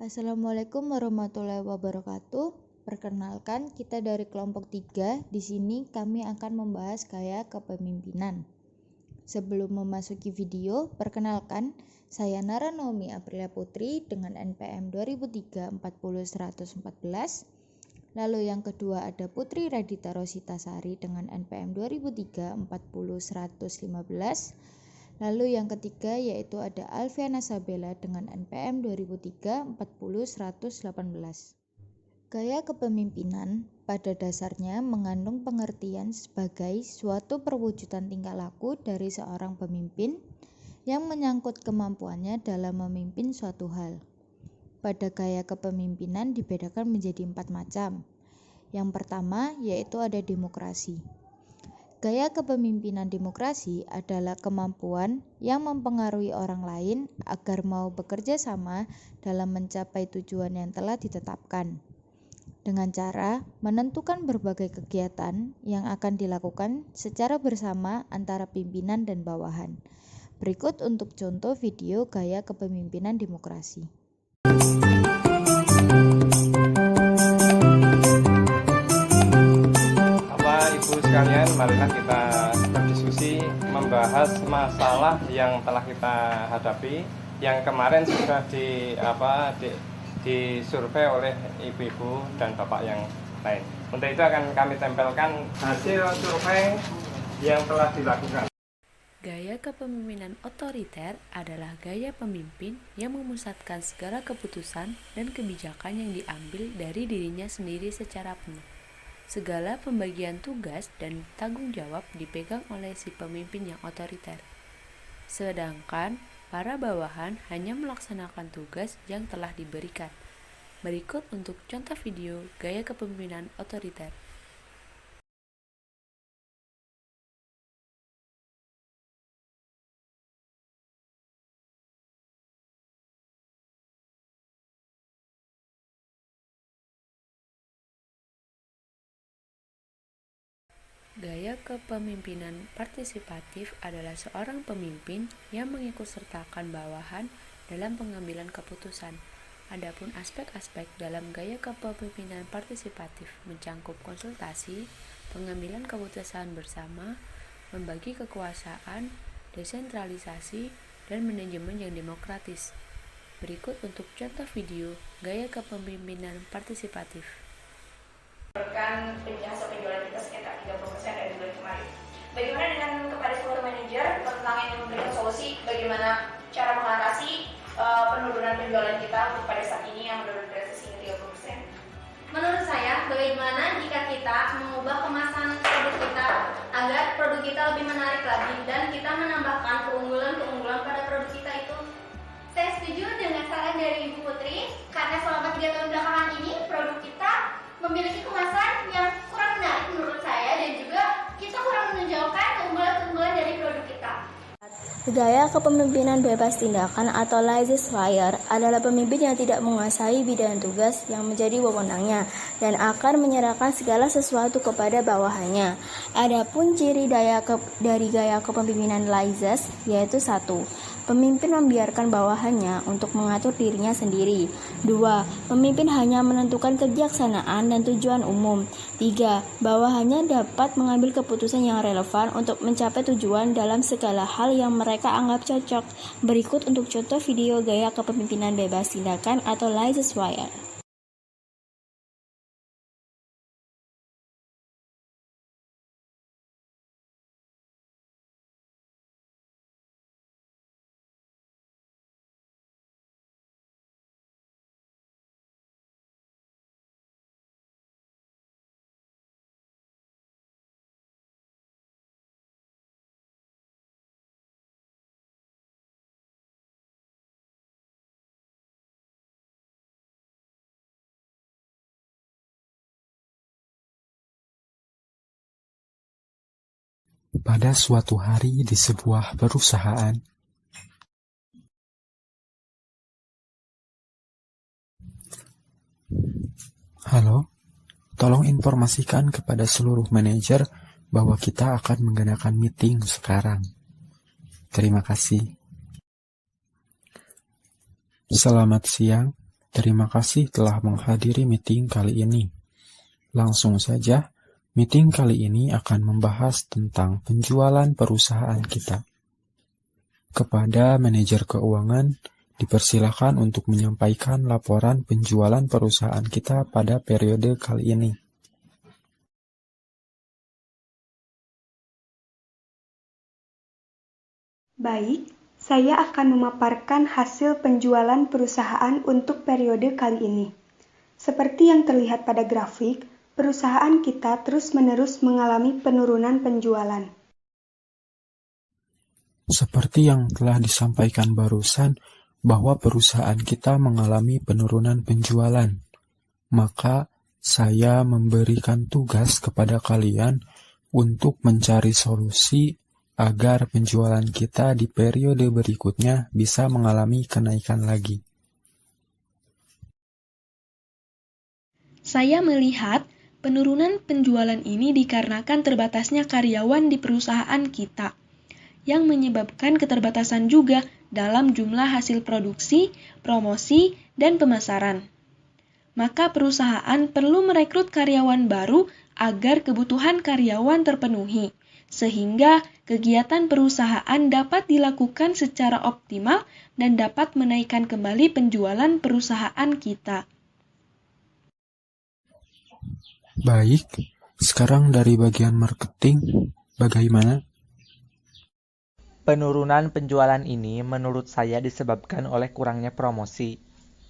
Assalamualaikum warahmatullahi wabarakatuh. Perkenalkan, kita dari kelompok 3. Di sini kami akan membahas gaya kepemimpinan. Sebelum memasuki video, perkenalkan, saya Nara Naomi Aprilia Putri dengan NPM 2003 40114. Lalu yang kedua ada Putri Radita Rosita Sari dengan NPM 2003 40115. Lalu yang ketiga yaitu ada Alfiana Sabella dengan NPM 2003 40118. Gaya kepemimpinan pada dasarnya mengandung pengertian sebagai suatu perwujudan tingkah laku dari seorang pemimpin yang menyangkut kemampuannya dalam memimpin suatu hal. Pada gaya kepemimpinan dibedakan menjadi 4 macam. Yang pertama yaitu ada demokrasi. Gaya kepemimpinan demokrasi adalah kemampuan yang mempengaruhi orang lain agar mau bekerja sama dalam mencapai tujuan yang telah ditetapkan, dengan cara menentukan berbagai kegiatan yang akan dilakukan secara bersama antara pimpinan dan bawahan. Berikut untuk contoh video gaya kepemimpinan demokrasi. Ibu sekalian, marilah kita berdiskusi membahas masalah yang telah kita hadapi, yang kemarin sudah disurvei oleh ibu-ibu dan bapak yang lain. Untuk itu akan kami tempelkan hasil survei yang telah dilakukan. Gaya kepemimpinan otoriter adalah gaya pemimpin yang memusatkan segala keputusan dan kebijakan yang diambil dari dirinya sendiri secara penuh. Segala pembagian tugas dan tanggung jawab dipegang oleh si pemimpin yang otoriter. Sedangkan para bawahan hanya melaksanakan tugas yang telah diberikan. Berikut untuk contoh video gaya kepemimpinan otoriter. Gaya kepemimpinan partisipatif adalah seorang pemimpin yang mengikutsertakan bawahan dalam pengambilan keputusan. Adapun aspek-aspek dalam gaya kepemimpinan partisipatif mencangkup konsultasi, pengambilan keputusan bersama, membagi kekuasaan, desentralisasi, dan manajemen yang demokratis. Berikut untuk contoh video gaya kepemimpinan partisipatif. Hasil penjualan kita sekitar 30% dari bulan kemarin. Bagaimana dengan kepada seluruh manajer tentang yang memberikan solusi bagaimana cara mengatasi penurunan penjualan kita untuk pada saat ini yang menurun drastis hingga 30%? Menurut saya, bagaimana jika kita mengubah kemasan produk kita agar produk kita lebih menarik lagi dan kita menambahkan keunggulan-keunggulan pada produk kita itu? Saya setuju dengan saran dari Ibu Putri karena selama 3 tahun belakangan ini produk kita memiliki kemasan yang kurang menarik menurut saya dan juga kita kurang menonjolkan keunggulan-keunggulan dari produk kita. Gaya kepemimpinan bebas tindakan atau laissez-faire adalah pemimpin yang tidak menguasai bidang tugas yang menjadi wewenangnya dan akan menyerahkan segala sesuatu kepada bawahannya. Adapun ciri dari gaya kepemimpinan laissez yaitu 1. Pemimpin membiarkan bawahannya untuk mengatur dirinya sendiri. 2. Pemimpin hanya menentukan kebijaksanaan dan tujuan umum. 3. Bawahannya dapat mengambil keputusan yang relevan untuk mencapai tujuan dalam segala hal yang mereka anggap cocok. Berikut untuk contoh video gaya kepemimpinan bebas tindakan atau laissez-faire. Pada suatu hari di sebuah perusahaan, halo, tolong informasikan kepada seluruh manajer bahwa kita akan mengadakan meeting sekarang. Terima kasih. Selamat siang, Terima kasih telah menghadiri meeting kali ini. Langsung saja, meeting kali ini akan membahas tentang penjualan perusahaan kita. Kepada manajer keuangan, dipersilakan untuk menyampaikan laporan penjualan perusahaan kita pada periode kali ini. Baik, saya akan memaparkan hasil penjualan perusahaan untuk periode kali ini. Seperti yang terlihat pada grafik, perusahaan kita terus-menerus mengalami penurunan penjualan. Seperti yang telah disampaikan barusan, bahwa perusahaan kita mengalami penurunan penjualan. Maka, saya memberikan tugas kepada kalian untuk mencari solusi agar penjualan kita di periode berikutnya bisa mengalami kenaikan lagi. Saya melihat penurunan penjualan ini dikarenakan terbatasnya karyawan di perusahaan kita, yang menyebabkan keterbatasan juga dalam jumlah hasil produksi, promosi, dan pemasaran. Maka perusahaan perlu merekrut karyawan baru agar kebutuhan karyawan terpenuhi, sehingga kegiatan perusahaan dapat dilakukan secara optimal dan dapat menaikkan kembali penjualan perusahaan kita. Baik, sekarang dari bagian marketing, bagaimana? Penurunan penjualan ini menurut saya disebabkan oleh kurangnya promosi.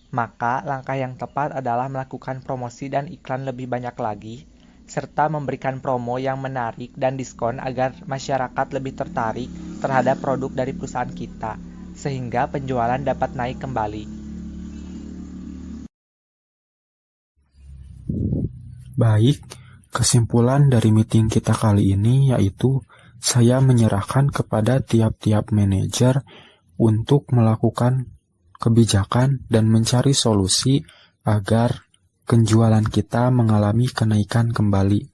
Maka langkah yang tepat adalah melakukan promosi dan iklan lebih banyak lagi, serta memberikan promo yang menarik dan diskon agar masyarakat lebih tertarik terhadap produk dari perusahaan kita, sehingga penjualan dapat naik kembali. Baik, kesimpulan dari meeting kita kali ini yaitu saya menyerahkan kepada tiap-tiap manajer untuk melakukan kebijakan dan mencari solusi agar penjualan kita mengalami kenaikan kembali.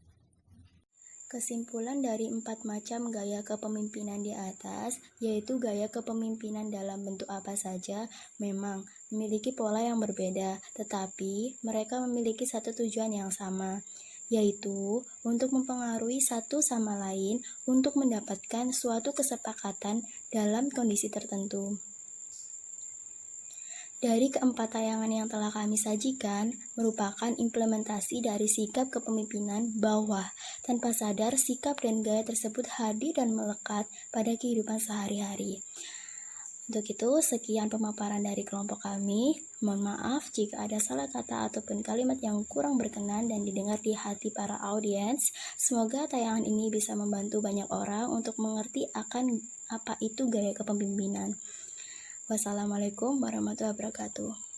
Kesimpulan dari 4 macam gaya kepemimpinan di atas, yaitu gaya kepemimpinan dalam bentuk apa saja, memang memiliki pola yang berbeda, tetapi mereka memiliki satu tujuan yang sama, yaitu untuk mempengaruhi satu sama lain untuk mendapatkan suatu kesepakatan dalam kondisi tertentu. Dari keempat tayangan yang telah kami sajikan, merupakan implementasi dari sikap kepemimpinan bawah. Tanpa sadar, sikap dan gaya tersebut hadir dan melekat pada kehidupan sehari-hari. Untuk itu, sekian pemaparan dari kelompok kami. Mohon maaf jika ada salah kata ataupun kalimat yang kurang berkenan dan didengar di hati para audiens. Semoga tayangan ini bisa membantu banyak orang untuk mengerti akan apa itu gaya kepemimpinan. Wassalamualaikum warahmatullahi wabarakatuh.